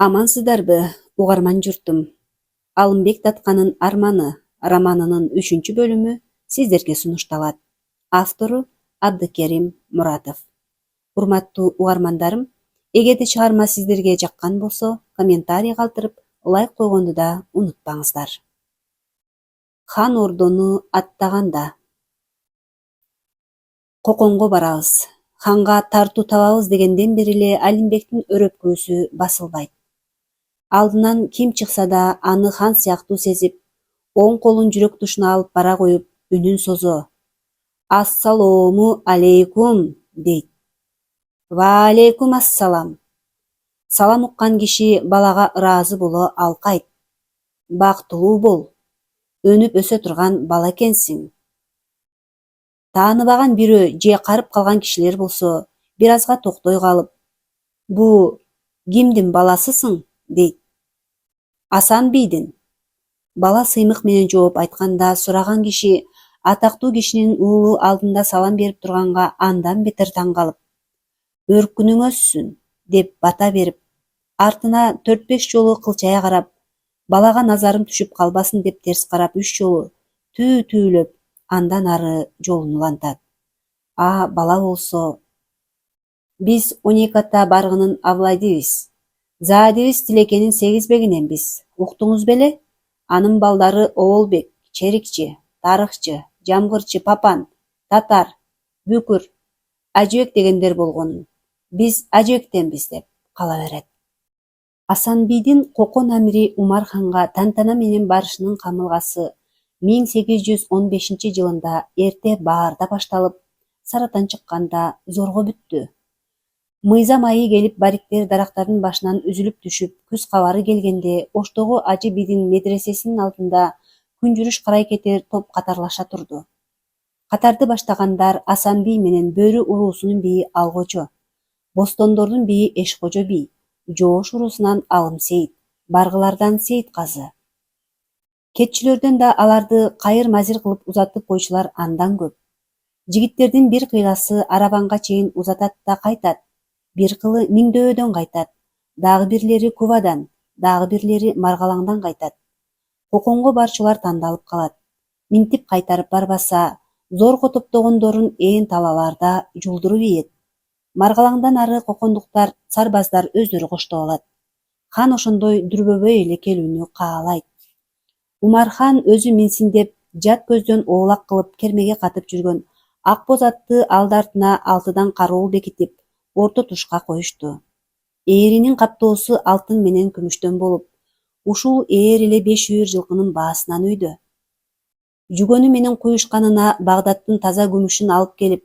Амансыздарбы, угарман журтум. Алымбек Татканын «Арманы» романынын 3 бөлүмү сиздерге сунушталат. Автору Абдыкерим Муратов. Урматтуу угармандарым, эгерде чыгарма сиздерге жаккан болсо, комментарий калтырып, лайк койгонду да унутпаңыздар. Хан Ордону аттаганда. Коконго барабыз. Ханга тартуу табабыз дегенден бери эле Алимбектин өрөпкөсү басылбайт. Алдынан ким чыкса да аны хан сыяктуу сезип, оң колун жүрөк тушуна алып бара коюп, үнүн созо. Ассалому алейкум дейт. Ва алейкум ассалам. Салам уккан киши балага ыраазы боло алкайт. Бактылуу бол. Өнүп өсө турган бала экенсиң. Тааныбаган бирөө же карып калган кишилер болсо, бир азга токтой калып, бу кимдин баласысың дейт. Асан бийдин. Бала сыймык менен жооп айтканда сураган киши атактуу кишинин уулу алдында салам берип турганга андан бетер таң калып, өркүнүң өссүн деп бата берип, артына 4-5 жолу кылчая карап, балага назарым түшүп калбасын деп терс карап 3 жолу түү-түүлөп, андан ары жолун улантат. А бала болсо: биз 12 ата баргынын авлайдыбыз. Заадыбыз Тилекенин 8 бегиненбиз. Уктуңуз беле? Анын балдары Оолбек, Черикчи, Тарыхчы, Жамгырчы, Папан, Татар, Бүкүр, Ажыбек дегендер болгон. Биз Ажыбектенбиз деп кала берет. Асанбийдин Кокон амири Умар ханга тантана менен барышынын камылгасы 1815 жылында эрте баарда башталып, Саратан чыкканда зорго бүттү. Мыйзам айы келип, бариктер дарактардын башынан үзүлүп түшүп, күз кабары келгенде Оштогу Ажы бийдин медресесинин алдында күнжүрүш карай кетер топ катарлаша турду. Катарды баштагандар Асанбий менен Бөрү уруусунун бийи Алгочо, Бостондордун бийи Эшкожо бий, Жоош уруусунан Алым Сейит, Баргылардан Сейит казы. Кетчилерден да аларды кайыр-мазир кылып узатып койчулар андан көп. Жигиттердин бир кыйласы Арабанга чейин узатат да кайтат, бир кылы Миңдөөдөн кайтат, дагы бирлери Кувадан, дагы бирлери Маргалаңдан кайтат. Коконго барчулар тандалып калат. Минтип кайтарып барбаса, зорго топтогондорун ээн талаларда жулдуруп ийет. Маргалаңдан ары кокондуктар, сарбаздар өздөрү коштоп алат. Хан ошондой дүрбөбөй эле келүүнү каалайт. Умархан өзү минсин деп, жат көздөн оолак кылып кермеге катып жүргөн ак боз атты алды артына 6дан кароол бекитип, орто тушка коюшту. Ээринин каптоосу алтын менен күмүштөн болуп, ушул ээр эле 500 жылкынын баасынан өйдө. Жүгөнү менен куюшканына Багдадтын таза күмүшүн алып келип,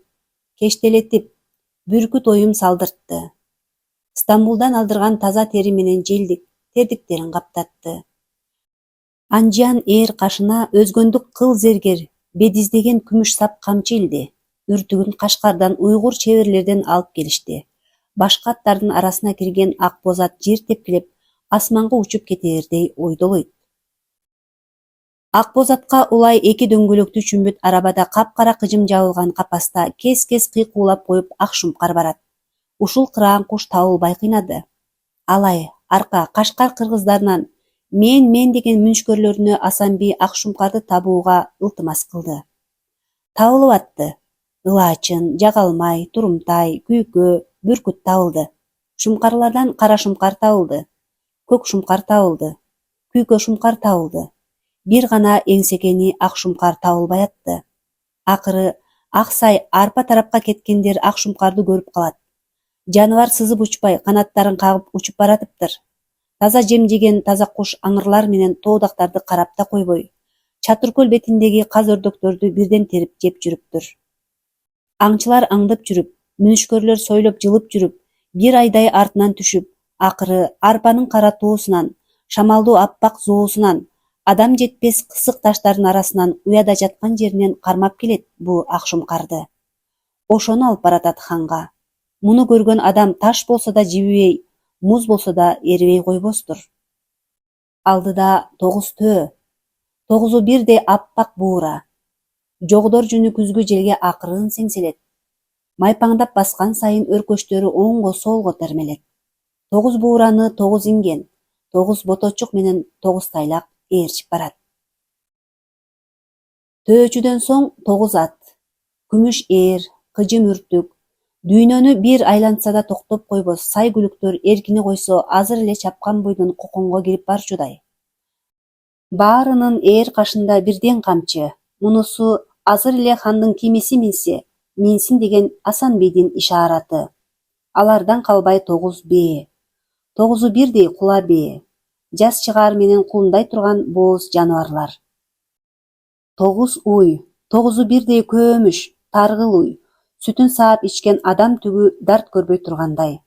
кештелетип, бүркүт оюм салдыртты. Стамбулдан алдырган таза тери менен желдик, тердиктерин каптатты. Анжан ээр кашына өзгөндүк кыл зергер, бедиздеген күмүш сап камчы илди. Үртүгүн Кашкардан уйгур чеберлерден алып келишти. Башка аттардын арасына кирген ак боз ат жер тепкилеп, асманга учуп кетээрдей ойдолойт. Ак боз атка улай 2 дөңгөлөктүү чүмбүт арабада капкара кыжым жабылган капаста кес-кес кыйкуулап коюп Акшумкар барат. Ушул кыраан куш табылбай кыйнады. Алай, арка Кашкар кыргыздарынан мен деген мүнүшкөрлөрүнө Асанбий Акшумкарды табууга ылтымас кылды. Табылып атты. Ылаачын, Жагалмай, Турумтай, Күйкө, Бүркүт табылды. Шумкарлардан Кара Шумкар табылды. Көк Шумкар табылды. Күйкө Шумкар табылды. Бир гана эңсегени Ак Шумкар табылбай атты. Акыры Аксай арпа тарапка кеткендер Ак Шумкарды көрүп калат. Жаныбар сызып учпай, канаттарын кагып учуп баратыптыр. Таза жем жеген таза куш аңырлар менен тоодактарды карап да койбой, Чатыркөл бетиндеги каз өрдөктөрдү бирден терип жеп жүрүптүр. Аңчылар аңдып жүрүп, мүнүшкөрлөр сойлоп жылып жүрүп, бир айдай артынан түшүп, акыры арпанын кара тоосунан, шамалдуу аппак зоосунан, адам жетпес кысык таштардын арасынан уяда жаткан жеринен кармап келет бу Акшумкарды. Ошону алып баратат ханга. Муну көргөн адам таш болсо да жибибей, муз болсо да эрибей койбостур. Алдыда 9 төө, 9-у бирдей аппак буура. Жогдор жүнү күзгү желге акырын сеңселет. Майпаңдап баскан сайын өркөчтөрү оңго солго термелет. 9 буураны 9 инген, 9 боточук менен 9 тайлак ээрчип барат. Төөчүдөн соң 9 ат, күмүш ээр, кыжым үртүк, дүйнөнү бир айлантса да токтоп койбос сай күлүктөр эркини койсо азыр эле чапкан буйдун коконго кирип барчудай. Баарынын ээр кашында бирден камчы, мунусу азыр эле хандын кимиси минсе, минсин деген Асанбейдин ишараты. Алардан калбай 9 бээ. 9 бирдей кула бээ. Жаз чыгаар менен кулундай турган бооз жаныбарлар. 9 уй, 9 бирдей көмүш, таргыл уй, сүтүн саап ичкен адам түгү дарт көрбөй тургандай.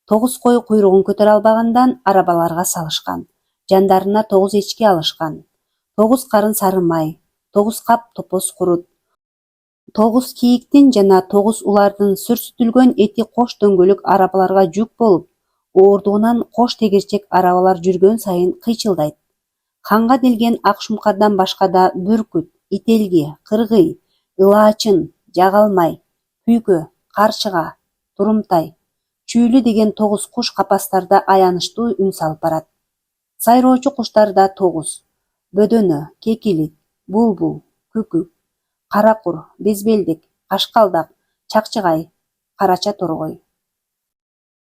9 кой куйругун көтөрө албагандан арабаларга салышкан, жандарына 9 эчки алышкан. 9 карын сары май, 9 кап топоз курут, 9 кийиктин жана 9 улардын сүрсүтүлгөн эти кош дөңгөлөк арабаларга жүк болуп, оордугунан кош тегерчек арабалар жүргөн сайын кыйчылдайт. Ханга делген ак шумкардан башка да бүркүт, ителги, кыргый, ылаачын, жагалмай, күйкө, карчыга, турумтай, чүйлү деген 9 куш капастарда аянычтуу үн салып барат. Сайроочу куштар да 9: бөдөнө, кекилик, булбул, күкүк, каракур, безбелдик, кашкалдак, чакчыгай, карача торгой.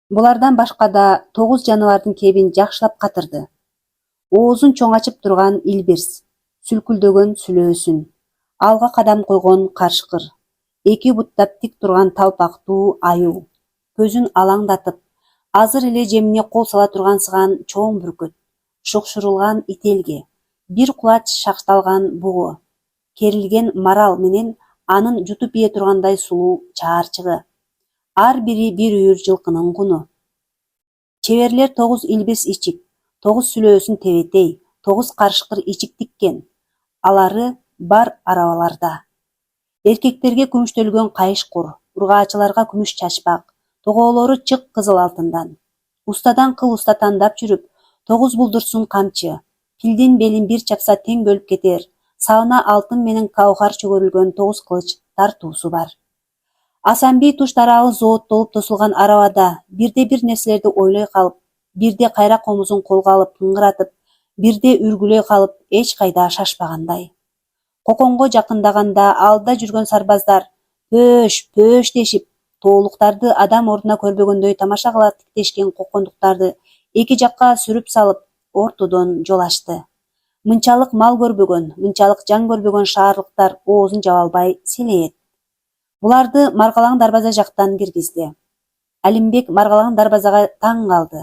Булардан башка да 9 жаныбардын кебин жакшылап катырды. Оозун чоң ачып турган илбирс, сүлкүлдөгөн сүлөөсүн, алга кадам койгон карышкыр, эки буттап тик турган талпактуу аюу, көзүн алаңдатып, азыр эле жемине кол сала тургансыган чоң бүркөт, шукшурулган ителги, бир кулач шакталган бугу, керилген марал менен анын жутуп ие тургандай сулуу чаарчыгы. Ар бири бир үйүр жылкынын куну. Чеберлер 9 илбирс ичик, 9 сүлөөсүн тебетей, 9 карышкыр ичик тиккен. Алары бар арабаларда. Эркектерге күмүштөлгөн кайышкур, ургаачыларга күмүш чачпак, тоголору чык кызыл алтындан. Устадан кыл уста тандап жүрүп, 9 булдурсун камчы, пилдин белин бир чапса тең бөлүп кетер, сабына алтын менен каухар чөгөрүлгөн 9 кылыч тартуусу бар. Асанбей туш тарабы зооттолуп тосулган арабада бирде-бир нерселерди ойлой калып, бирде кайра комузун колго алып ыңгыратып, бирде үргүлөй калып эч кайда шашпагандай. Коконго жакындаганда алдыда жүргөн сарбаздар пөш, пөш дешип, тоолуктарды адам ордуна көрбөгөндөй тамаша кыла тиктешкен кокондуктарды эки жакка сүрүп салып, ортодон жол ачты. Мынчалык мал көрбөгөн, мынчалык жан көрбөгөн шаарлыктар оозун жаба албай селейет. Буларды Маргалаң дарбаза жактан киргизди. Алимбек Маргалаң дарбазага таң калды.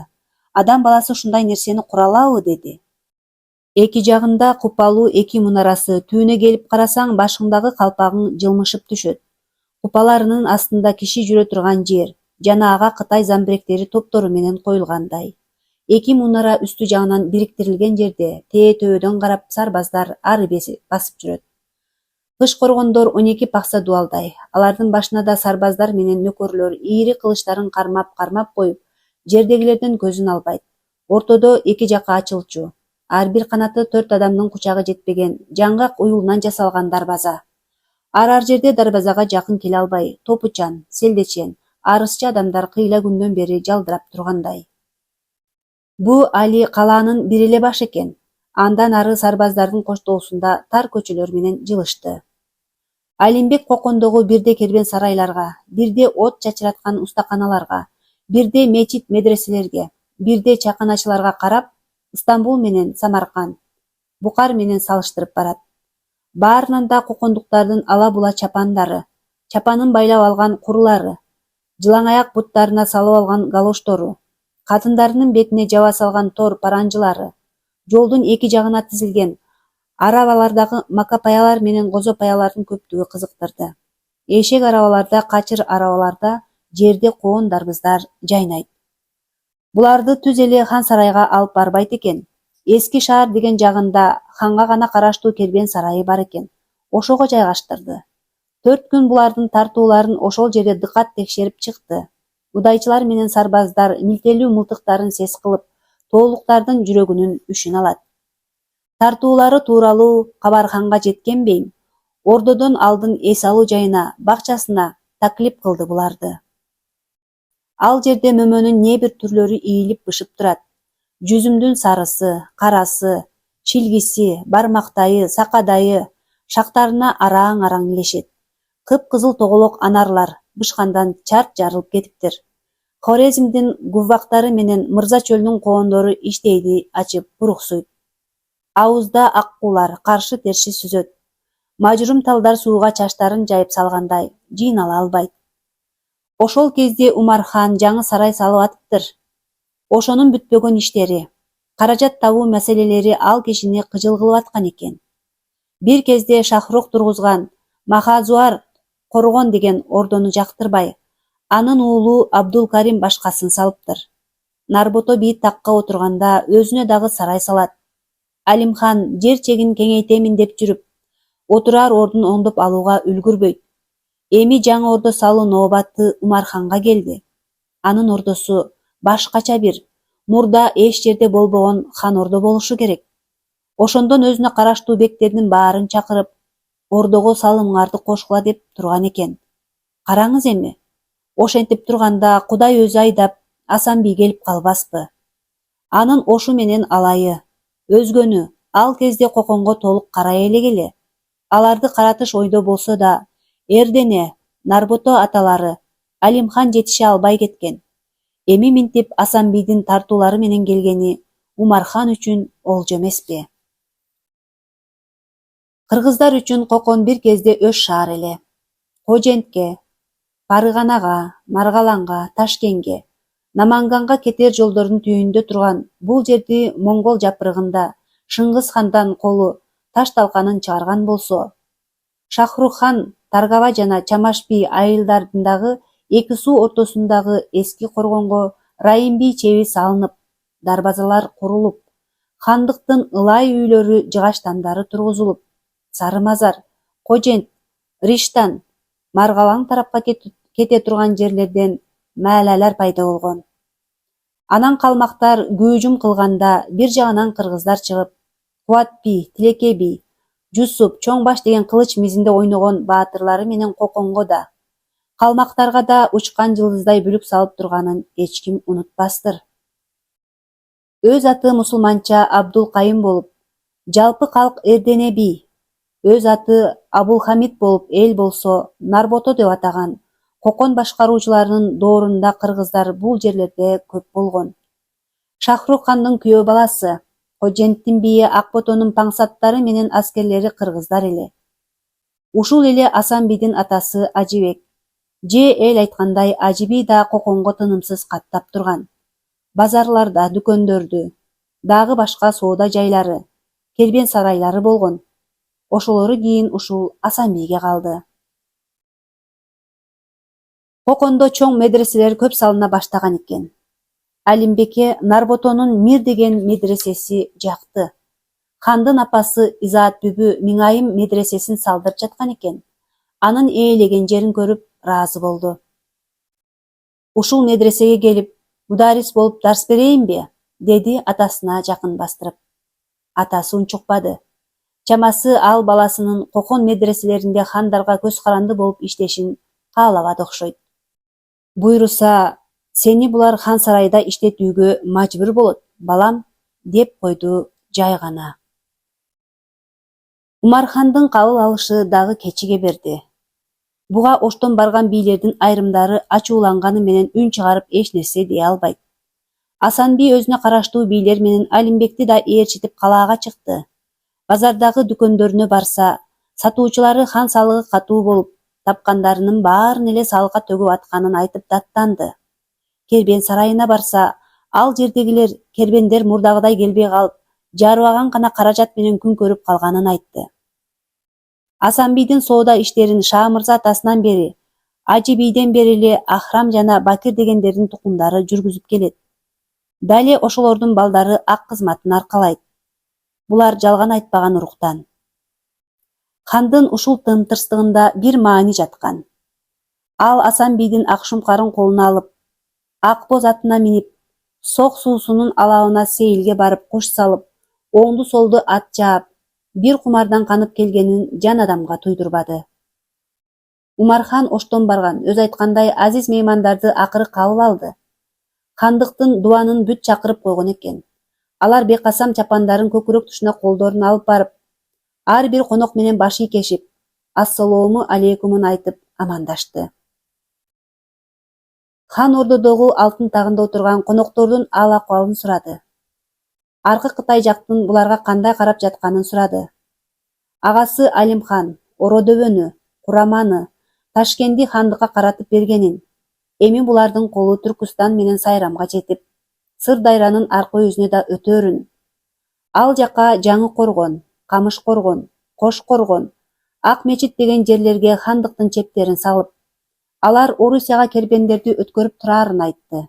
Адам баласы ушундай нерсени кура алабы деди. Эки жагында купалуу эки мунарасы, түүнө келип карасаң башыңдагы калпагың жылмышып түшөт. Купаларынын астында киши жүрө турган жер, жана ага Кытай замбиректери топтору менен коюлгандай. Эки мунара үстү жагынан бириктирилген жерде тээ-төөдөн карап сарбаздар ары басып жүрөт. Кыш коргондор 12 пакса дуалдай. Алардын башына да сарбаздар менен нөкөрлөр ийри кылычтарын кармап коюп, жердегилерден көзүн албайт. Ортодо эки жакка ачылчу, ар бир канаты 4 адамдын кучагы жетпеген жаңгак уюлунан жасалган дарбаза. Ар жерде дарбазага жакын келе албай, топучан, селдечен, арызчы адамдар кыйла күндөн бери жалдырап тургандай. Бу али калаанын бир эле баш экен. Андан ары сарбаздардын коштоосунда тар көчөлөр менен жылышты. Алимбек кокондогу бирде кербен сарайларга, бирде от чачыраткан устаканаларга, бирде мечит медреселерге, бирде чаканачыларга карап, Стамбул менен Самарканд, Букар менен салыштырып барат. Баарынан да кокондуктардын ала-була чапандары, чапанын байлап алган курлары, жылаңаяк буттарына салып алган галоштору, катындарынын бетине жаба салган тор паранжылары, жолдун эки жагына тизилген арабалардагы макапаялар менен козопаялардын көптүгү кызыктырды. Эшек арабаларда, качыр арабаларда жерде коон дарбыздар жайнайт. Буларды түз эле хан сарайга алып барбайт экен. Эски шаар деген жагында ханга гана караштуу кербен сарайы бар экен. Ошого жайгаштырды. 4 күн булардын тартууларын ошол жерде дыкат текшерип чыкты. Удайчылар менен сарбаздар милтелүү мылтыктарын сес кылып, тоолуктардын жүрөгүнүн үшүн алат. Тартуулары тууралуу кабар ханга жеткенбейм. Ордодон алдын эс алуу жайына, бакчасына таклип кылды буларды. Ал жерде мөмөнүн небир түрлөрү ийилип бышып турат. Жүзүмдүн сарысы, карасы, шилгиси, бармактайы, сакадайы шактарына араң-араң илешет. Кыпкызыл тоголок анарлар бышкандан чарт жарылып кетиптир. Хорезмдин гуввактары менен Мырза чөлүнүн коондору иштейди ачып буруксуйт. Ауызда аккуулар каршы-терши сүзөт. Мажрум талдар сууга чачтарын жайып салгандай жыйнала албайт. Ошол кезде Умархан жаңы сарай салып атыптыр. Ошонун бүтпөгөн иштери, каражат табуу маселелери ал кишини кыжыл кылып аткан экен. Бир кезде Шахрух тургузган Махазуар Коргон деген ордону жактырбай, анын уулу Абдулкарим башкасын салыптыр. Нарбото би такка отурганда өзүнө дагы сарай салат. Алимхан жер чегин кеңейтемин деп жүрүп, отурар ордун оңдоп алууга үлгүрбөйт. Эми жаңы ордо салуу нообаты Умарханга келди. Анын ордосу башкача бир, мурда эч жерде болбогон хан ордо болушу керек. Ошондон өзүнө караштуу бектердин баарын чакырып, ордого салымыңарды кошкула деп турган экен. Караңыз эми, ошентип турганда Кудай өзү айдап Асан би келип калбаспы? Анын ошу менен алайы, өзгөнү ал кезде Коконго толук карай элегеле. Аларды каратыш ойдо болсо да, Эрдене, Нарбото аталары Алимхан жетише албай кеткен. Эми минтип Асан бийдин тартуулары менен келгени Умархан үчүн олжо эмеспи? Кыргыздар үчүн Кокон бир кезде өз шаар эле. Кожентке, Парыганага, Маргаланга, Ташкенге, Наманганга кетер жолдордун түбүндө турган бул жерди моңгол жапырыгында Шыңгыз хандан колу таш талканын чыгарган болсо, Шахрух хан Таргава жана Чамаш би айылдарындагы эки суу ортосундагы эски коргонго Райым би чеби салынып, дарбазалар курулуп, хандыктын ылай үйлөрү жыгачтандары тургузулуп, Сары Мазар, Кожент, Риштан, Маргалаң тарапка кете турган жерлерден маалалар пайда болгон. Анан калмактар күжүм кылганда бир жагынан кыргыздар чыгып, Кубат би, Тилеке би, Жусуп, Чоң баш деген кылыч мизинде ойногон баатырлары менен Коконго да, калмактарга да учкан жылдыздай бүлүк салып турганын эч ким унутпастыр. Өз аты мусулманча Абдулкайым болуп, жалпы калк Эрдене би, өз аты Абулхамид болуп эл болсо Нарбото деп атаган Кокон башкаруучуларынын доорунда кыргыздар бул жерлерде көп болгон. Шахрух хандын күйөө баласы, Коженттин бийи Акботонун паңсаттары менен аскерлери кыргыздар эле. Ушул эле Асан бийдин атасы Ажибек, же эл айткандай Ажи би да Коконго тынымсыз каттап турган. Базарларда дүкөндөрдү, дагы башка соода жайлары, кербен сарайлары болгон. Ошолору кийин ушул Асан бийге калды. Кокондо чоң медреселер көп салына баштаган экен. Алимбекке Нарботонун Мир деген медресеси жакты. Хандын апасы Изаат бүбү Миңайым медресесин салдырып жаткан экен. Анын ээлеген жерин көрүп ыраазы болду. Ушул медресеге келип, мударис болуп дарс берейинби? Деди атасына жакын бастырып. Атасы унчукпады. Чамасы ал баласынын Кокон медреселеринде хандарга көз каранды болуп иштешин каалабады окшойт. Буйруса, сени булар хан сарайда иштетүүгө мажбур болот, балам, деп койду жай гана. Умархандын кабыл алышы дагы кечиге берди. Буга оштон барган бийлердин айрымдары ачууланганы менен үн чыгарып эч нерсе дей албайт. Асан би өзүнө караштуу бийлер менен Алимбекти да ээрчитип калаага чыкты. Базардагы дүкөндөрүнө барса, сатуучулары хан салыгы катуу болуп, тапкандарынын баарын эле салыкка төгүп атканын айтып даттанды. Кербен сарайына барса, ал жердегилер кербендер мурдагыдай келбей калып, жарыбаган гана каражат менен күн көрүп калганын айтты. Асан бийдин соода иштерин Шаа мырза атасынан бери, Ажи бийден бери эле Ахрам жана Бакир дегендердин тукумдары жүргүзүп келет. Дале ошолордун балдары ак кызматын аркалайт. Булар жалган айтпаган уруктан. Хандын ушул тымтырстыгында бир маани жаткан. Ал Асан бийдин ак шумкарын колуна алып, ак боз атына минип, Сок суусунун алабына сейилге барып куш салып, оңду солду ат жаап, бир кумардан канып келгенин жан адамга туйдурбады. Умархан оштон барган, өзү айткандай азиз меймандарды акыры кабыл алды. Хандыктын дубанын бүт чакырып койгон экен. Алар бекасам чапандарын көкүрөк тушуна колдорун алып барып, ар бир конок менен баш ийкешип, ассалому алейкумун айтып амандашты. Хан ордодогу алтын тагында отурган коноктордун ал акыбалын сурады. Аркы Кытай жактын буларга кандай карап жатканын сурады. Агасы Алимхан Ородөбөнү, Кураманы, Ташкенди хандыкка каратып бергенин, эми булардын колу Түркүстан менен Сайрамга жетип, Сыр-Дайранын аркы өзүнө да өтөрүн. Ал жака Жаңы Коргон, Камыш Коргон, Кош Коргон, Ак Мечит деген жерлерге хандыктын чептерин салып, алар Орусияга кербендерди өткөрүп турарын айтты.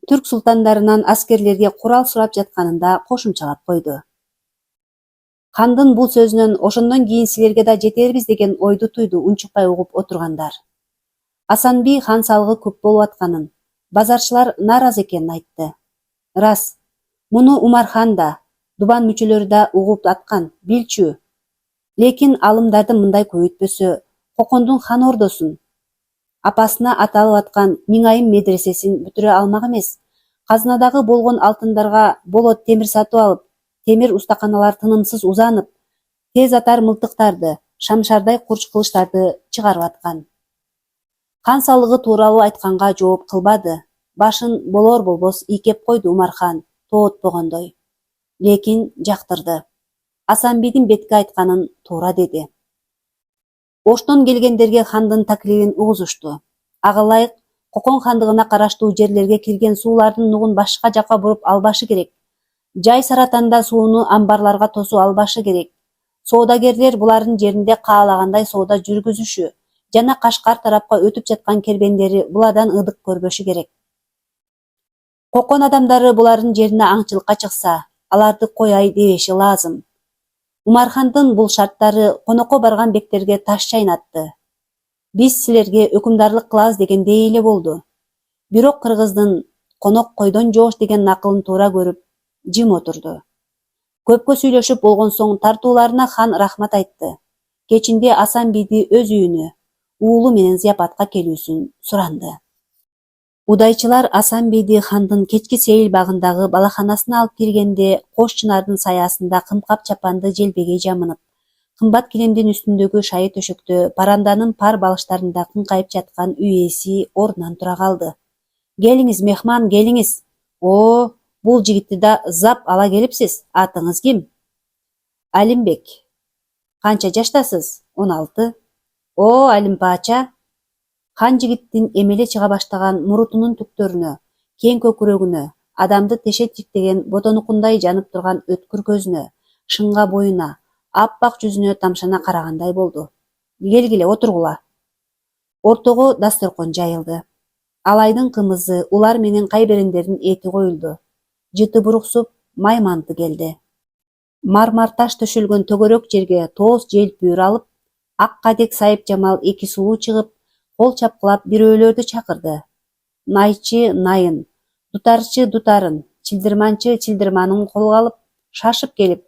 Түрк султандарынан аскерлерге курал сурап жатканын да кошумчалап койду. Хандын бул сөзүнөн ошондон кийин силерге да жетербиз деген ойду туйду унчукпай угуп отургандар. Асанби хан салыгы көп болуп атканын, базарчылар нааразы экенин айтты. Рас, муну Умархан да, дубан мүчөлөрү да угуп аткан, билчү. Лекин алымдарды мындай көбөйтпөсө, Кокондун хан ордосун, апасына аталып аткан Миңайым медресесин бүтүрө алмак эмес. Казынадагы болгон алтындарга болот темир сатып алып, темир устаканалар тынымсыз узанып, тез атар мылтыктарды, шамшардай курч кылычтарды чыгарып аткан. Хан салыгы тууралуу айтканга жооп кылбады. Башын болор болбос ийкеп койду Умархан, тоотпогондой. Лекин жактырды. Асанбийдин бетке айтканын туура деди. Оштон келгендерге хандын таклифин угузушту. Ага ылайык Кокон хандыгына караштуу жерлерге кирген суулардын нугун башка жакка буруп албашы керек. Жай Саратанда сууну амбарларга тосуп албашы керек. Соодагерлер булардын жеринде каалагандай соода жүргүзүшү жана Кашкар тарапка өтүп жаткан кербендери булардан ыдык көрбөшү керек. Кокон адамдары булардын жерине аңчылыкка чыкса, аларды кояй дебеши лазым. Умархандын бул шарттары конокко барган бектерге таш чайнатты. Биз силерге өкүмдарлык кылабыз дегендей эле болду. Бирок кыргыздын конок койдон жоош деген накылын туура көрүп, жим отурду. Көпкө сүйлөшүп болгон соң тартууларына хан рахмат айтты. Кечинде Асанбийди өз үйүнө, уулу менен зыяпатка келүүсүн суранды. Удайчылар Асанбийди хандын кечки сейил багындагы балаханасына алып киргенде Кош Чынардын саясында кымкап чапанды желбегей жамынып, кымбат килемдин үстүндөгү шайы төшөктө паранданын пар балыштарында кыңкайып жаткан үй ээси ордунан тура калды. Келиңиз, мехман, келиңиз. Бул жигитти да зап ала келипсиз. Атыңыз ким? Алимбек. Канча жаштасыз? 16. Алим пача. Хан жигиттин эмеле чыга баштаган мурутунун түктөрүнө, кең көкүрөгүнө, адамды теше тиктеген ботонукундай жанып турган өткүр көзүнө, шыңга боюна, аппак жүзүнө тамшана карагандай болду. Келгиле, отургула. Ортого дасторкон жайылды. Алайдын кымызы, улар менен кайберендердин эти коюлду. Жыты буруксуп, май манты келди. Мармар таш төшөлгөн төгөрөк жерге тоос желпүүр алып, ак кадек сайып жамал эки сулуу чыгып, кол чапкылап бирөөлөрдү чакырды. Найчы найын, дутарчы дутарын, чилдирманчы чилдирманын колго алып, шашып келип,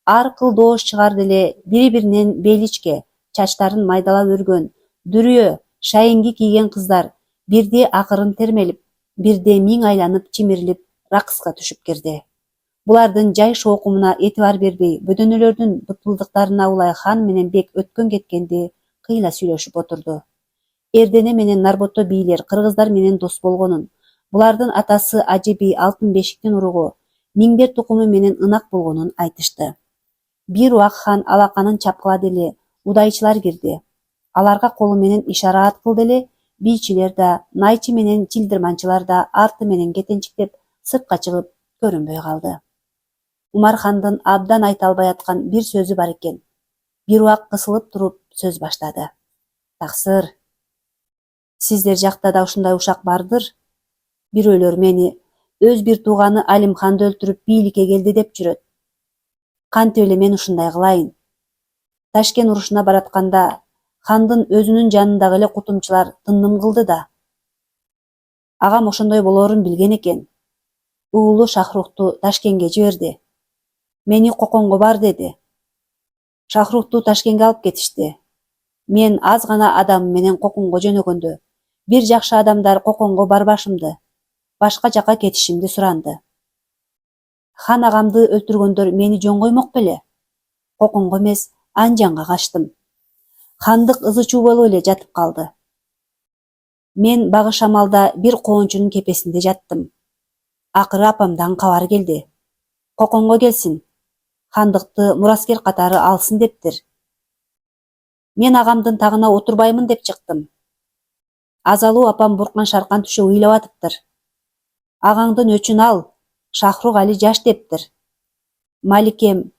ар кыл доош чыгарды эле бири-биринен беличке, чачтарын майдалап өргөн, дүрүө, шайыңги кийген кыздар бирде акырын термелип, бирде миң айланып чимирилип, ракыска түшүп кирди. Булардын жай шоокумуна этибар бербей, бөдөнөлөрдүн бытпылдыктарына улай хан менен бек өткөн кеткенди кыйла сүйлөшүп отурду. Эрдене менен Нарботто бийлер кыргыздар менен дос болгонун, булардын атасы Ажы бий Алтын Бешиктин уругу Миңбер тукуму менен ынак болгонун айтышты. Бир убак хан алаканын чапкылады эле, удайчылар кирди. Аларга колу менен ишарат кылды эле, бийчилер да, найчы менен чилдирманчылар да арты менен кетенчиктеп сыртка чыгып көрүнбөй калды. Умархандын абдан айта албай аткан бир сөзү бар экен. Бир убак кысылып туруп сөз баштады. Таксыр, сиздер жакта да ушундай ушак бардыр. Бирөөлөр мени өз бир тууганы Алимханды өлтүрүп бийликке келди деп жүрөт. Кантип эле мен ушундай кылайын? Ташкен урушуна баратканда хандын өзүнүн жанындагы эле кутумчулар тындым кылды да. Агам ошондой болорун билген экен. Уулу Шахрухту Ташкенге жиберди. Мени Коконго бар деди. Шахрухту Ташкенге алып кетишти. Мен аз гана адам менен Коконго жөнөгөндө бир жакшы адамдар Коконго барбашымды, башка жака кетишимди суранды. Хан агамды өлтүргөндөр мени жөн коймок беле? Коконго эмес, Анжанга качтым. Хандык ызы чуу болуп эле жатып калды. Мен багы шамалда бир коончунун кепесинде жаттым. Акыры апамдан кабар келди. Коконго келсин, хандыкты мураскер катары алсын дептир. Мен агамдын тагына отурбаймын деп чыктым. Азалуу апам буркан шаркан түшө ыйлап атыптыр. Агаңдын өчүн ал, Шахрук Али жаш дептир. Маликем,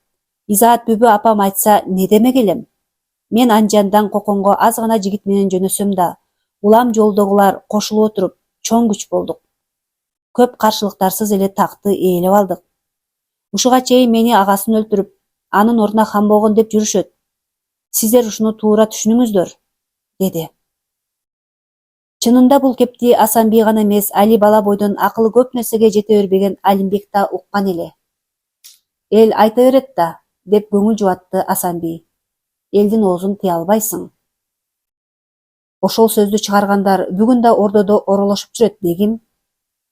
Изаат бүбү апам айтса не демек элем? Мен Анжандан Коконго аз гана жигит менен жөнөсөм да, улам жолдогулар кошулуп отуруп чоң күч болдук. Көп каршылыктарсыз эле такты ээлеп алдык. Ушуга чейин мени агасын өлтүрүп, анын ордуна хан болгон деп жүрүшөт. Сиздер ушуну туура түшүнүңүздөр, деди. Чынында бул кепти Асанбий гана эмес, Али бала бойдон акылы көп нерсеге жете бербеген Алимбек да уккан эле. Эл айта берет да, деп көңүл жубатты Асанбий. Элдин оозун тыя албайсың. Ошол сөздү чыгаргандар бүгүн да ордодо оролошуп жүрөт, бегим.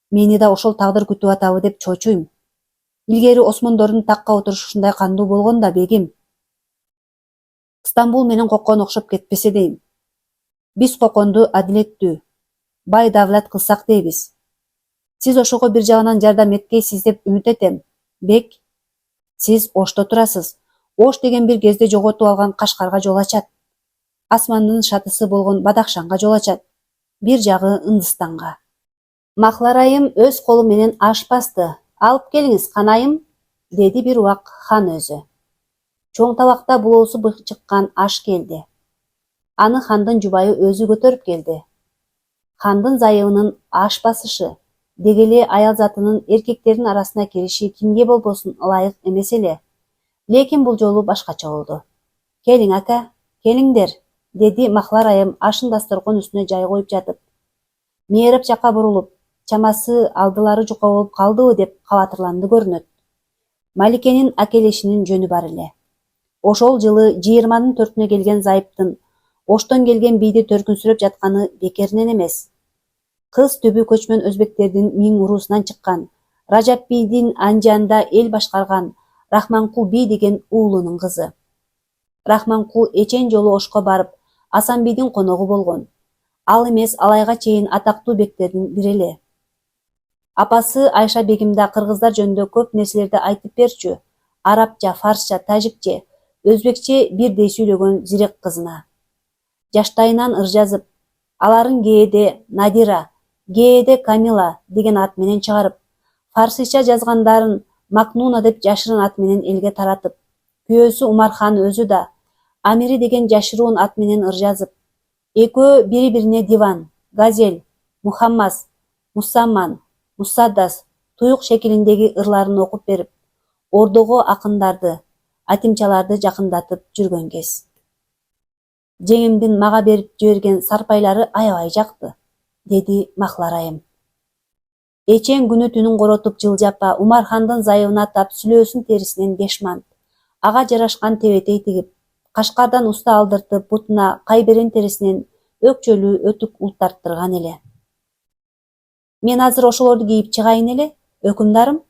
Мени да ошол тагдыр күтүп атабы деп чочуйм. Илгери Осмондордун такка отурушу ушундай кандуу болгон да, бегим. Стамбул менен Кокон окшоп кетпесе дейм. Биз Коконду адилеттүү, бай давлат кылсак дейбиз. Сиз ошого бир жагынан жардам эткейсиз деп үмүт этем. Бек, сиз Ошто турасыз. Ош деген бир кезде жоготуп алган Кашкарга жол ачат. Асмандын шатысы болгон Бадахшанга жол ачат. Бир жагы Ындыстанга. Махларайым өз колу менен аш басты. Алып келиңиз, канайым, деди бир убак хан өзү. Чоң табакта булоосу чыккан аш келди. Аны хандын жубайы өзү көтөрүп келди. Хандын зайыбынын аш басышы, дегеле аял затынын эркектердин арасына кириши кимге болбосун ылайык эмес эле. Лекин бул жолу башкача болду. Келиң ака, келиңдер, деди Махлар айым ашын дасторкон үстүнө жай коюп жатып. Мээрап жака бурулуп, чамасы алдылары жука болуп калдыбы деп кабатырланды көрүнөт. Маликенин акелешинин жөнү бар эле. Ошол жылы 24-үнө келген зайыптын Оштон келген бийди төркүнсүрөп жатканы бекеринен эмес. Кыз түбү көчмөн өзбектердин миң уруусунан чыккан, Ражап бийдин Анжанда эл башкарган Рахманкул бий деген уулунун кызы. Рахманкул эчен жолу Ошко барып, Асанбийдин коногу болгон. Ал эмес алайга чейин атактуу бектердин бири эле. Апасы Айша бегим да кыргыздар жөнүндө көп нерселерди айтып берчү. Арабча, фарсча, тажикче, өзбекче бирдей сүйлөгөн зирек кызына. Жаштайынан ыр жазып, аларын кээде Надира, кээде Камила деген ат менен чыгарып, фарсыйча жазгандарын Макнуна деп жашырын ат менен элге таратып, күйөөсү Умархан өзү да Амири деген жашыруун ат менен ыр жазып, экөө бири-бирине диван, газель, Мухаммас, Мусамман, Мусаддас, туюк шекилиндеги ырларын окуп берип, ордого акындарды, атимчаларды жакындатып жүргөн кез. Жеңимдин мага берип жиберген сарпайлары аябай жакты, деди Махлар айым. Эчен күнү түнүн коротуп жылжапа Умархандын зайыбына тап сүлөөсүн терисинен 5 мант, ага жарашкан тебетей тигип, Кашкардан уста алдыртып бутуна кайберен терисинен өкчөлүү өтүк улт тарттырган эле. Мен азыр ошолорду кийип чыгайын эле, өкүмдарым.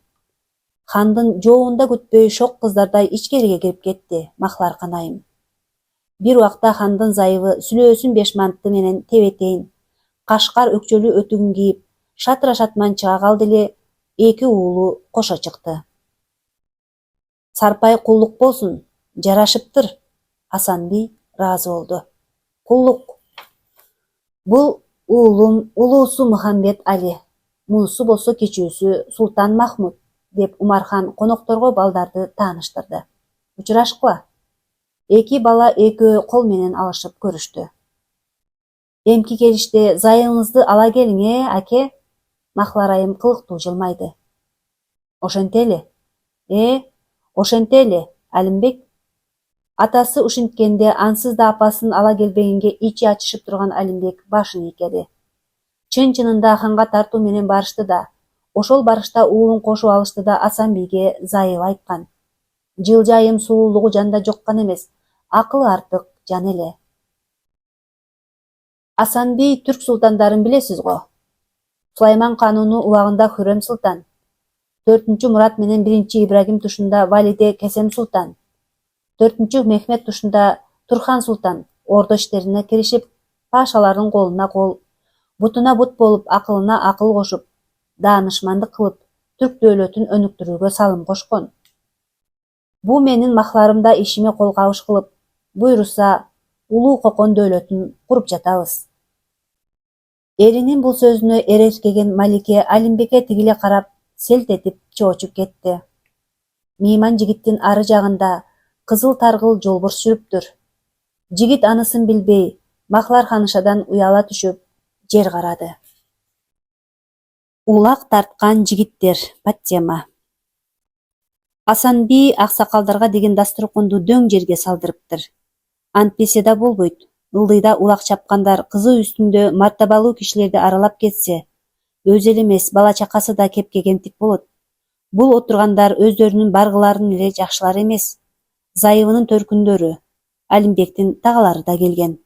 Хандын жообунда күтпөй шок кыздардай ичкериге кирип кетти Махлар канайым. Бир убакта хандын зайыбы сүлөөсүн 5 мантты менен тебетейин, Кашкар өкчөлүү өтүгүн кийип, шатыра шатман чыга калды эле, эки уулу кошо чыкты. Сарпай куллук болсун, жарашыптыр. Асанбий ыраазы болду. Куллук. Бул уулум улуусу Мухаммед Али, мунусу болсо кичүүсү Султан Махмуд, деп Умархан конокторго балдарды тааныштырды. Учурашкыла. Эки бала экөө кол менен алышып көрүштү. Эмки келиште зайыбыңызды ала келиң, аке? Махлар айым кылыктуу жылмайды. Ошентели? Ошентели, Алимбек? Атасы ушинткенде ансыз да апасын ала келбегенге ичи ачышып турган Алимбек башын ийкеди. Чын-чынында ханга тартуу менен барышты да, ошол барышта уулун кошуп алышты да Асанбийге зайыбы айткан. Жылжайым сулуулугу жанда жоккан эмес, акылы артык жан эле. Асан би түрк султандарын билесиз го. Сулайман кануну убагында Хүрем султан, 4-Мурат менен 1-Ибрагим тушунда Валиде Кесем султан, 4-Мехмет тушунда Турхан султан ордо иштерине киришип, пашалардын колуна кол, бутуна бут болуп, акылына акыл кошуп, даанышмандык кылып, түрк дөөлөтүн өнүктүрүүгө салым кошкон. Бу менин махларымда ишиме кол кабыш кылып, буйруса улуу кокон дөөлөтүн куруп жатабыз. Эринин бул сөзүнө эрескеген Малике Алимбекке тигиле карап, селт этип чоочуп кетти. Мейман жигиттин ары жагында кызыл таргыл жолборс жүрүптүр. Жигит анысын билбей, Махлар ханышадан уяла түшүп, жер карады. Улак тарткан жигиттер паттема. Асан би аксакалдарга деген даструкунду дөң жерге салдырыптыр. Антпесе да болбойт. Ылдыйда улак чапкандар кызы үстүндө мартабалуу кишилерди аралап кетсе, өзү эле эмес, бала чакасы да кепке кемтик болот. Бул отургандар өздөрүнүн баргыларын эле жакшылар эмес. Зайыбынын төркүндөрү, Алимбектин тагалары да келген.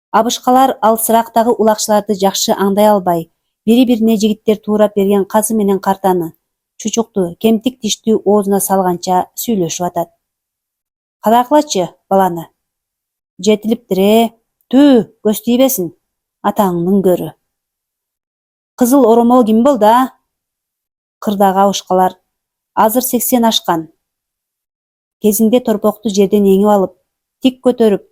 Абышкалар алысырактагы улакчыларды жакшы аңдай албай, бири-бирине жигиттер туурап берген казы менен картаны, чучукту, кемтик тиштүү оозуна салганча сүйлөшүп атат. Кадай кылачы баланы? Жетилиптир түү, көз тийбесин, атаңдын көрү. Кызыл оромол ким болду а? Кырдагы абышкалар азыр 80 ашкан. Кезинде торпокту жерден эңип алып, тик көтөрүп,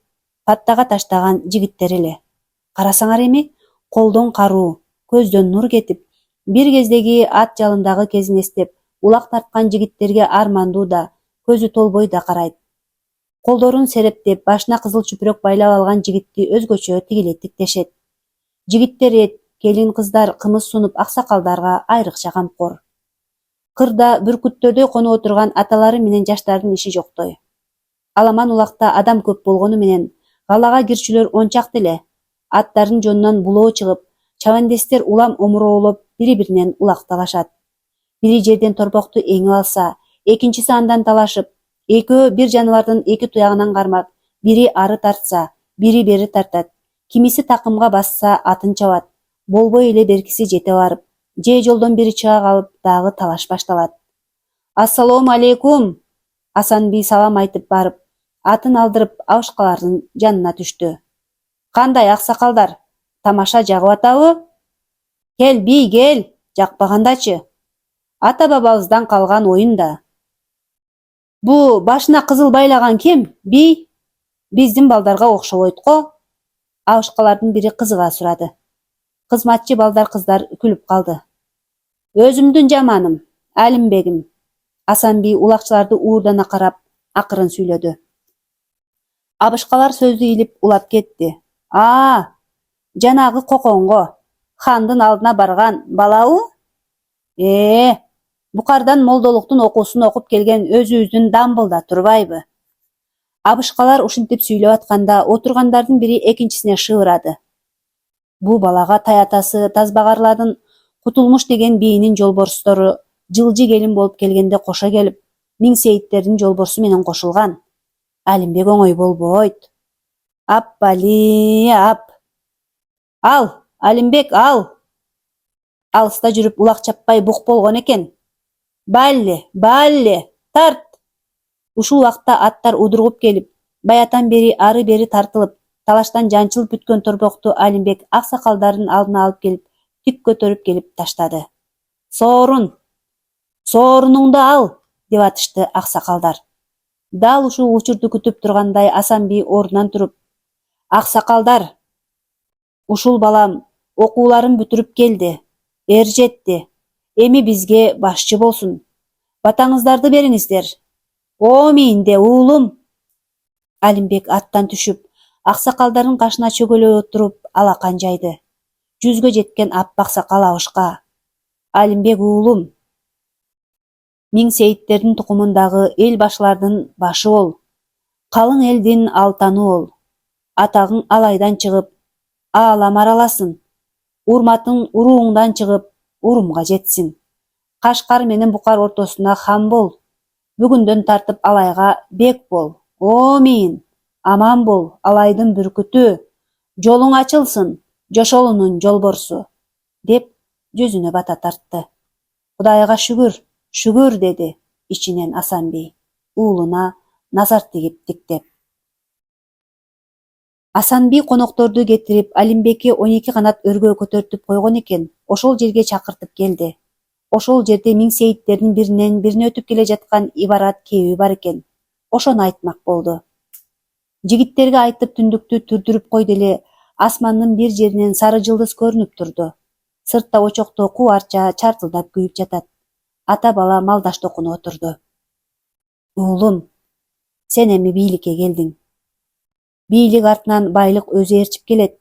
паттага таштаган жигиттер эле. Карасаңар эми, колдон каруу, көздөн нур кетип, бир кездеги ат жалындагы кезин эстеп, улак тарткан жигиттерге армандуу да, көзү толбой да карайт. Колдорун серептеп, башына кызыл чүпүрөк байлап алган жигитти өзгөчө тигиле тиктешет. Жигиттер эт, келин кыздар кымыз сунуп, аксакалдарга айрыкча камкор. Кырда бүркүттөрдөй конуп отурган аталары менен жаштардын иши жоктой. Аламан улакта адам көп болгону менен галага кирчүлөр ончак эле. Аттардын жонунан булоо чыгып, чабандестер улам омуроолоп, бири-биринен улакталашат. Бири жерден торпокту эңип алса, экинчиси андан талашып, экөө бир жаныбардын эки туягынан кармап, бири ары тартса, бири бери тартат. Кимиси такымга басса, атын чабат. Болбой эле беркиси жете барып, же жолдон бири чыга калып, дагы талаш башталат. Ассалому алейкум. Асан би салам айтып барып, атын алдырып, абышкалардын жанына түштү. Кандай аксакалдар, тамаша жагып атабы? Кел би, кел, жакпагандачы. Ата бабабыздан калган оюн да. Бу башына кызыл байлаган ким? Би? Биздин балдарга окшобойт го. Абышкалардын бири кызыга сурады. Кызматчы балдар кыздар күлүп калды. Өзүмдүн жаманым, Алимбегим. Асан би улакчыларды уурдана карап, акырын сүйлөдү. Абышкалар сөздү илип улап кетти. Жанагы коконго, хандын алдына барган балабы? Букардан молдолуктун окуусун окуп келген өзүбүздүн Дамбылда турбайбы? Абышкалар ушинтип сүйлөп атканда отургандардын бири экинчисине шыбырады. Бу балага таятасы Тазбагарладын Кутулмуш деген бийинин жолборстору жылжы келин болуп келгенде кошо келип, Миң Сейиттердин жолборсу менен кошулган. Алимбек оңой болбойт. Аппали, ап. Ал, Алимбек, ал. Алыста жүрүп улак чаппай бук болгон экен. Балле, тарт. Ушул убакта аттар удургуп келип, баятан бери ары бери тартылып, талаштан жанчылып бүткөн торпокту Алимбек аксакалдардын алдына алып келип, тик көтөрүп келип таштады. Соорунуңду ал, деп атышты аксакалдар. Дал ушул учурду күтүп тургандай Асан би ордунан туруп, аксакалдар, ушул балам окууларын бүтүрүп келди, жетти. Эми бизге башчы болсун. Батаңыздарды бериңиздер. Мейинде уулум. Алимбек аттан түшүп, аксакалдардын кашына чөгөлөй отуруп, алакан жайды. Жүзгө жеткен аппак сакал абышка. Алимбек уулум. Миң Сейиттердин тукумундагы эл башылардын башы бол. Калың элдин алтаны бол. Атагың алайдан чыгып, аалам араласын. Урматың урууңдан чыгып, урумга жетсин. Кашкар менен Букар ортосуна хан бол. Бүгүндөн тартып алайга бек бол. Мейин, аман бол, алайдын бүркүтү. Жолуң ачылсын, жошолунун жолборсу, деп жүзүнө бата тартты. Кудайга шүгүр, шүгүр, деди ичинен Асанбий, уулуна назар тигип тиктеп. Асанбий конокторду кетирип, Алимбекти 12 канат өргө көтөртүп койгон экен, ошол жерге чакыртып келди. Ошол жерде миң сейиттердин биринен бирине өтүп келе жаткан ибарат кээби бар экен. Ошону айтмак болду. Жигиттерге айтып түндүктү түрдүрүп койду эле, асмандын бир жеринен сары жылдыз көрүнүп турду. Сыртта очокто куу арча чартылдап күйүп жатат. Ата бала малдаш токунуп отурду. Уулум, сен эми бийликке келдиң. Бийлик артынан байлык өзү ээрчип келет.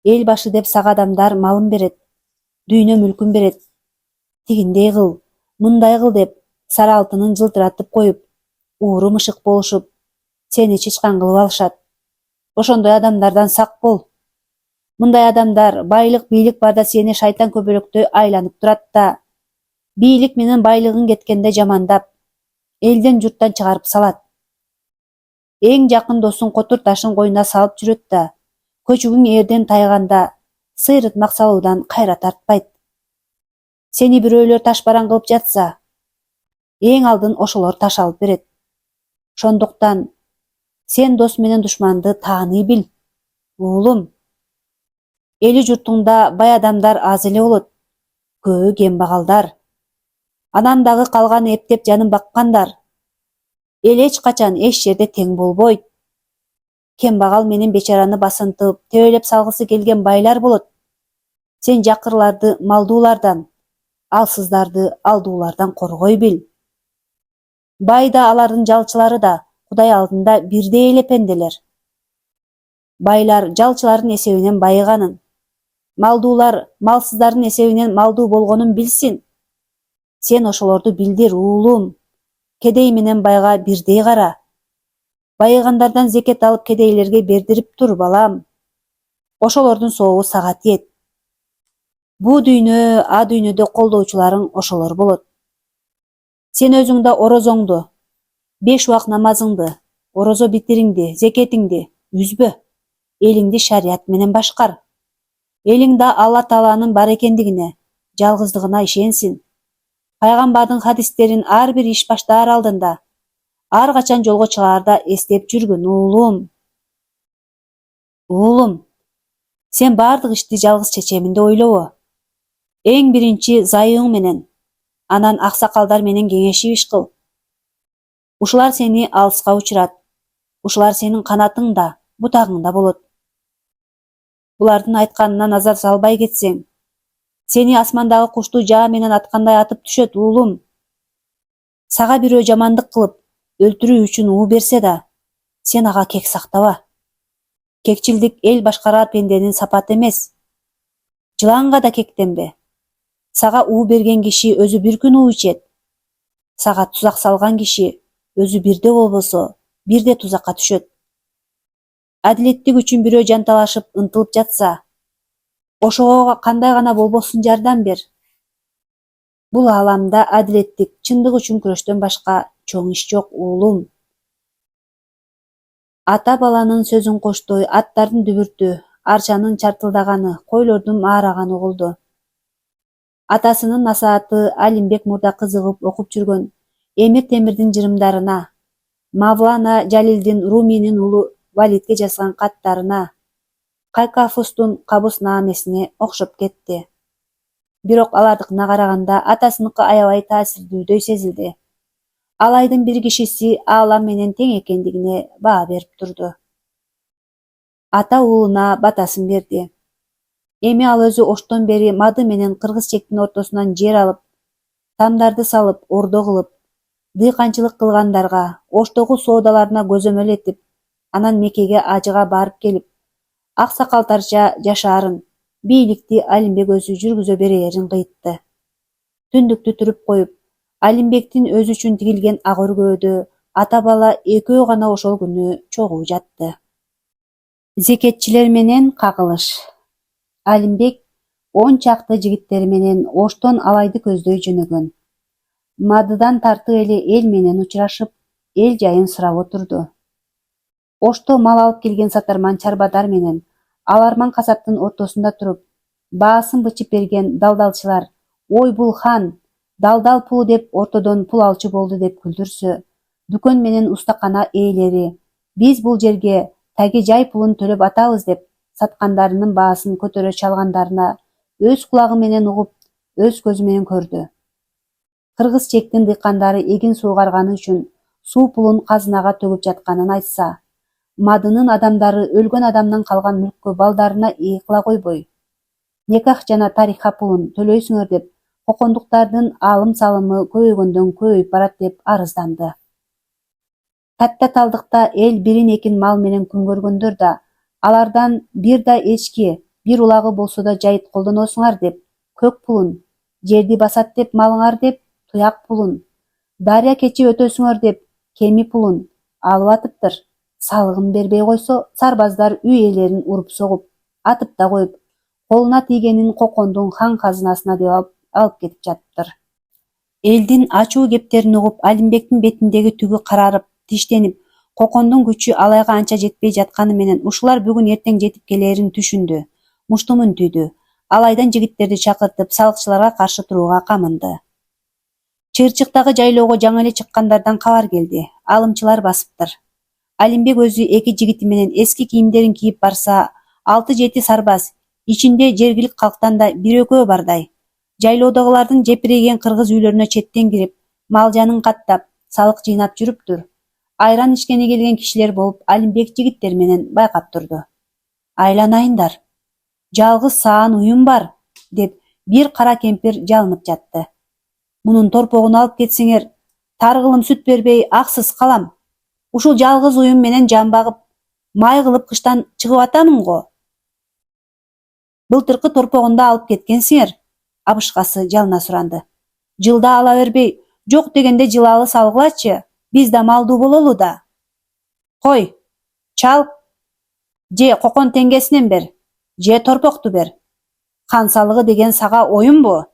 Эл башы деп сага адамдар малын берет, дүйнө мүлкүн берет. Тигиндей кыл, мындай кыл деп сары алтынын жылтыратып коюп, ууру мышык болушуп, сени чычкан кылып алышат. Ошондой адамдардан сак бол. Мындай адамдар байлык, бийлик барда сени шайтан көбөлөктөй айланып турат да, бийлик менен байлыгың кеткенде жамандап, элден журттан чыгарып салат. Эң жакын досуң котур ташын койнуна салып жүрөт да, көчүгүң эрден тайганда сыйрытмак салуудан кайра тартпайт. Сени бирөөлөр таш баран кылып жатса, эң алдын ошолор таш алып берет. Ошондуктан сен дос менен душманды тааный бил. Уулум, эли журтуңда бай адамдар аз эле болот, көбү кембагалдар. Анан дагы калганы эптеп жанын баккандар. Эл эч качан эч жерде тең болбойт. Кембагал менен бечараны басынтып, тебелеп салгысы келген байлар болот. Сен жакырларды малдуулардан, алсыздарды алдуулардан коргой бил. Бай да алардын жалчылары да Кудай алдында бирдей эле пенделер. Байлар жалчылардын эсебинен байыганын, малдуулар малсыздардын эсебинен малдуу болгонун билсин. Сен ошолорду билдир, уулум. Кедей менен байга бирдей кара. Байыгандардан зекет алып кедейлерге бердирип тур, балам. Ошолордун сообу сага тиет. Бу дүйнө, а дүйнөдө колдоочуларың ошолор болот. Сен өзүң да орозоңду, 5 убак намазыңды, орозо битириңди, зекетиңди үзбө. Элиңди шарият менен башкар. Элиң да Алла Тааланын бар экендигине, жалгыздыгына ишенсин. Пайгамбардын хадистерин ар бир иш баштаар алдында, ар качан жолго чыгаарда эстеп жүргүн, уулум. Уулум, сен бардык ишти жалгыз чечемин деп ойлобо. Эң биринчи зайыбың менен, анан аксакалдар менен кеңешип иш кыл. Ушулар сени алыска учурат. Ушулар сенин канатыңда, бутагыңда болот. Булардын айтканына назар салбай кетсең, сени асмандагы кушту жаа менен аткандай атып түшөт, уулум. Сага бирөө жамандык кылып, өлтүрүү үчүн уу берсе да, сен ага кек сактаба. Кекчилдик эл башкарар пенденин сапаты эмес. Жыланга да кектенбе. Сага уу берген киши өзү бир күн уу ичет. Сага тузак салган киши өзү бирде болбосо, бирде тузакка түшөт. Адилеттик үчүн бирөө жанталашып ынтылып жатса, ошого кандай гана болбосун жардам бер. Бул ааламда адилеттик, чындык үчүн күрөштөн башка чоң иш жок, уулум. Ата баланын сөзүн коштой, аттардын дүбүртү, арчанын чартылдаганы, койлордун маараганы угулду. Атасынын насааты Алимбек мурда кызыгып окуп жүргөн Эмир Темирдин жырымдарына, Мавлана Жалилдин Руминин уулу Валидке жазган каттарына, Кайкафустун кабуснаамесине окшоп кетти. Бирок алардыкына караганда атасыныкы аябай таасирдүүдөй сезилди. Алайдын бир кишиси аалам менен тең экендигине баа берип турду. Ата уулуна батасын берди. Эми ал өзү оштон бери мады менен кыргыз чектин ортосунан жер алып, тамдарды салып, ордо кылып, дыйканчылык кылгандарга, оштогу соодаларына көзөмөл этип, анан Мекеге ажыга барып келип, аксакалтарча жашаарын, бийликти Алимбек өзү жүргүзө берээрин кыйтты. Түндүктү түрүп коюп, Алимбектин өзү үчүн тигилген ак өргөөдө ата бала экөө гана ошол күнү чогуу жатты. Зекетчилер менен кагылыш. Алимбек 10 чакты жигиттери менен оштон алайды көздөй жөнөгөн. Мадыдан тартып эле эл менен учурашып, эл жайын сурап отурду. Ошто мал алып келген сатарман чарбадар менен аларман касаптын ортосунда туруп, баасын бычып берген далдалчылар «Ой бул хан, далдал пул деп ортодон пул алчу болду» деп күлдүрсө, дүкөн менен устакана ээлери «Биз бул жерге таги жай пулун төлөп атабыз» деп саткандарынын баасын көтөрө чалгандарына өз кулагы менен угуп, өз көзү менен көрдү. Кыргыз чектин дыйкандары эгин суугарганы үчүн суу пулун казынага төгүп жатканын айтса, Мадынын адамдары өлгөн адамдан калган мүлккө балдарына ээ кыла койбой, никах жана тарика пулун төлөйсүңөр деп кокондуктардын алым салымы көбөйгөндөн көбөйүп барат деп арызданды. Татта талдыкта эл бирин экин мал менен күн көргөндөр да алардан бир да эчки, бир улагы болсо да жайыт колдоносуңар деп көк пулун, жерди басат деп малыңар деп туяк пулун, дарыя кечип өтөсүңөр деп кеми пулун алып атыптыр. Салыгын бербей койсо сарбаздар үй ээлерин уруп согуп, атып да коюп, колуна тийгенин кокондун хан казынасына деп алып кетип жатыптыр. Элдин ачуу кептерин угуп, Алимбектин бетиндеги түгү карарып, тиштенип, кокондун күчү алайга анча жетпей жатканы менен ушулар бүгүн эртең жетип келерин түшүндү, муштумун түйдү. Алайдан жигиттерди чакыртып, салыкчыларга каршы турууга камынды. Чырчыктагы жайлоого жаңы эле чыккандардан кабар келди. Алымчылар басыптыр. Алимбек өзү эки жигити менен эски кийимдерин кийип барса, 6-7 сарбаз, ичинде жергилик калктан да бир-экөө бардай. Жайлоодогулардын жепирейген кыргыз үйлөрүнө четтен кирип, мал жанын каттап, салык жыйнап жүрүптүр. Айран ичкени келген кишилер болуп, Алимбек жигиттер менен байкап турду. «Айланайындар, жалгыз саан уюм бар» деп бир кара кемпир жалынып жатты. «Мунун торпогун алып кетсеңер, таргылым сүт бербей аксыз калам. Ушул жалгыз уюм менен жан багып, май кылып кыштан чыгып атамын го. Былтыркы торпогунду алып кеткенсиңер», абышкасы жалына суранды. «Жылда ала бербей, жок дегенде жылалы салгылачы, биз да малдуу бололу да. Кой, чал, же кокон теңгесинен бер, же торпокту бер. Хан салыгы деген сага оюнбу?»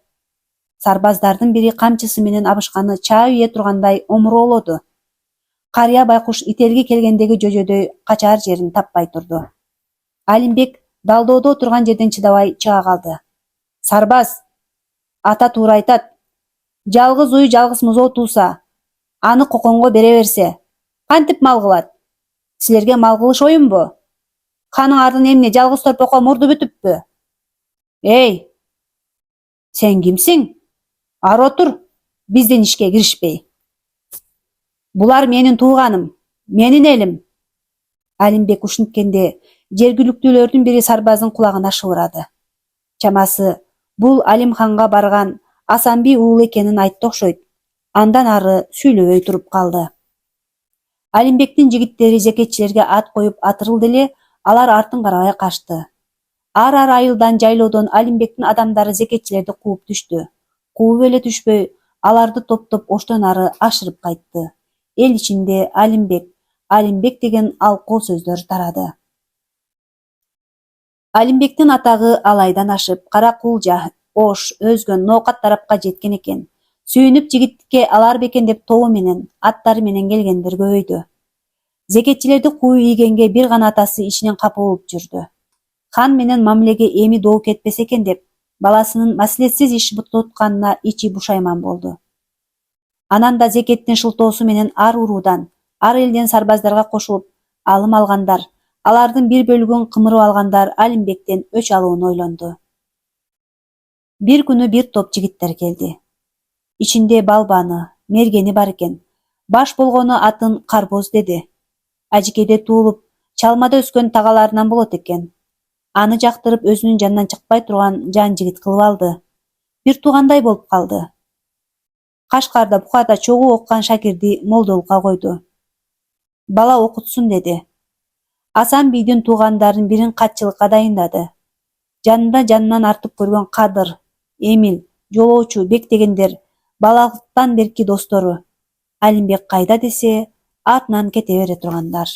Сарбаздардын бири камчысы менен абышканы чаа ийе тургандай омуроолоду. Карыя байкуш ителги келгендеги жөжөдөй качаар жерин таппай турду. Алимбек далдоодо отурган жерден чыдабай чыга калды. «Сарбаз, ата туура айтат. Жалгыз уй жалгыз музоо тууса, аны коконго бере берсе, кантип мал кылат? Силерге мал кылыш оюнбу? Ханың ардын эмне жалгыз торпокко мурду бүтүппү? Эй, сен кимсиң? Ары отур, биздин ишке киришпей. Булар менин тууганым, менин элим». Алимбек ушинткенде жергиликтүүлөрдүн бири сарбаздын кулагына шыбырады. Чамасы бул Алимханга барган Асанби уулу экенин айтты окшойт. Андан ары сүйлөбөй туруп калды. Алимбектин жигиттери зекетчилерге ат коюп атырылды эле, алар артын карабай качты. Ар айылдан, жайлоодон Алимбектин адамдары зекетчилерди кууп түштү. Кууп эле түшпөй, аларды топтоп оштон ары ашырып кайтты. Эл ичинде Алимбек, Алимбек деген алкоо сөздөр тарады. Алимбектин атагы алайдан ашып, Каракулжа, Ош, Өзгөн, Ноокат тарапка жеткен экен. Сүйүнүп жигитке алар бекен деп тобу менен, аттары менен келгендер көбөйдү. Зекетчилерди куу ийгенге бир гана атасы ичинен капа болуп жүрдү. Хан менен мамилеге эми доо кетпесе экен деп, баласынын маселетсиз иш тутканына ичи бушайман болду. Анан да зекеттин шылтоосу менен ар уруудан, ар элден сарбаздарга кошулуп, алым алгандар, алардын бир бөлүгүн кымырып алгандар Алимбектен өч алууну ойлонду. Бир күнү бир топ жигиттер келди. Ичинде балбаны, мергени бар экен. Баш болгону атын Карбоз деди. Ажикеде туулуп, чалмада өскөн тагаларынан болот экен. Аны жактырып өзүнүн жанынан чыкпай турган жан жигит кылып алды. Бир туугандай болуп калды. Кашкарда, Букада чогуу окуган шакирди молдолукка койду. Бала окутсун деди. Асан бийдин туугандарын бирин катчылыкка дайындады. Жанында жанынан артып көргөн Кадыр, Эмил, Жолоочу, Бек дегендер балалыктан берки достору. Алимбек кайда десе, артынан кете бере тургандар.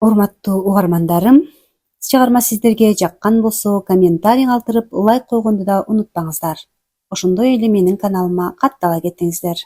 Урматтуу угармандарым, чыгарма сиздерге жаккан болсо комментарий калтырып, лайк койгонду да унутпаңыздар. Ошондой эле менин каналыма каттала кетиңиздер.